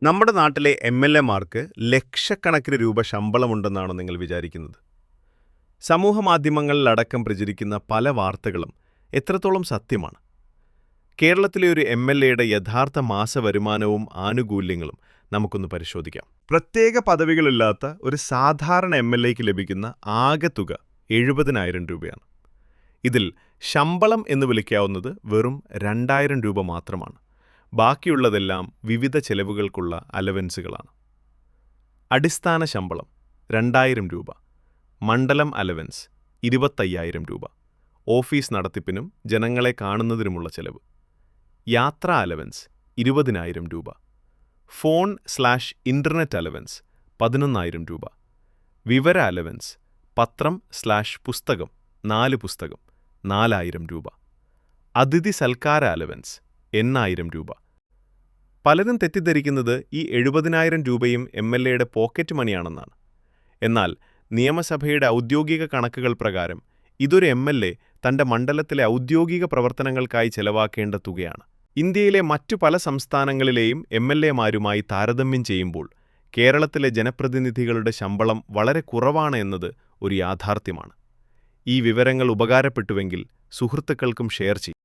നമ്മുടെ നാട്ടിലെ എം.എൽ.എമാർക്ക് ലക്ഷക്കണക്കിന് രൂപ ശമ്പളമുണ്ടെന്നാണോ നിങ്ങൾ വിചാരിക്കുന്നത്? സമൂഹമാധ്യമങ്ങളിലടക്കം പ്രചരിക്കുന്ന പല വാർത്തകളും എത്രത്തോളം സത്യമാണ്? കേരളത്തിലെ ഒരു എം.എൽ.എയുടെ യഥാർത്ഥ മാസവരുമാനവും ആനുകൂല്യങ്ങളും നമുക്കൊന്ന് പരിശോധിക്കാം. പ്രത്യേക പദവികളില്ലാത്ത ഒരു സാധാരണ എം.എൽ.എക്ക് ലഭിക്കുന്ന ആകെ തുക 70,000 രൂപയാണ്. ഇതിൽ ശമ്പളം എന്ന് വിളിക്കാവുന്നത് വെറും 2,000 രൂപ മാത്രമാണ്. ബാക്കിയുള്ളതെല്ലാം വിവിധ ചെലവുകൾക്കുള്ള അലവൻസുകളാണ്. അടിസ്ഥാന ശമ്പളം 2,000 രൂപ, മണ്ഡലം അലവൻസ് 25,000 രൂപ, ഓഫീസ് നടത്തിപ്പിനും ജനങ്ങളെ കാണുന്നതിനുമുള്ള ചെലവ്, യാത്രാ അലവൻസ് 20,000 രൂപ, ഫോൺ/ഇന്റർനെറ്റ് അലവൻസ് 11,000 രൂപ, വിവര അലവൻസ് പത്രം/പുസ്തകം 4 പുസ്തകം 4,000 രൂപ, അതിഥി സൽക്കാര അലവൻസ് 8,000 രൂപ. പലരും തെറ്റിദ്ധരിക്കുന്നത് ഈ 70,000 രൂപയും എം.എൽ.എയുടെ പോക്കറ്റ് മണിയാണെന്നാണ്. എന്നാൽ നിയമസഭയുടെ ഔദ്യോഗിക കണക്കുകൾ പ്രകാരം ഇതൊരു എം.എൽ.എ തന്റെ മണ്ഡലത്തിലെ ഔദ്യോഗിക പ്രവർത്തനങ്ങൾക്കായി ചെലവാക്കേണ്ട തുകയാണ്. ഇന്ത്യയിലെ മറ്റു പല സംസ്ഥാനങ്ങളിലെയും എം.എൽ.എമാരുമായി താരതമ്യം ചെയ്യുമ്പോൾ കേരളത്തിലെ ജനപ്രതിനിധികളുടെ ശമ്പളം വളരെ കുറവാണ് എന്നത് ഒരു യാഥാർത്ഥ്യമാണ്. ഈ വിവരങ്ങൾ ഉപകാരപ്പെട്ടുവെങ്കിൽ സുഹൃത്തുക്കൾക്കും ഷെയർ ചെയ്യും.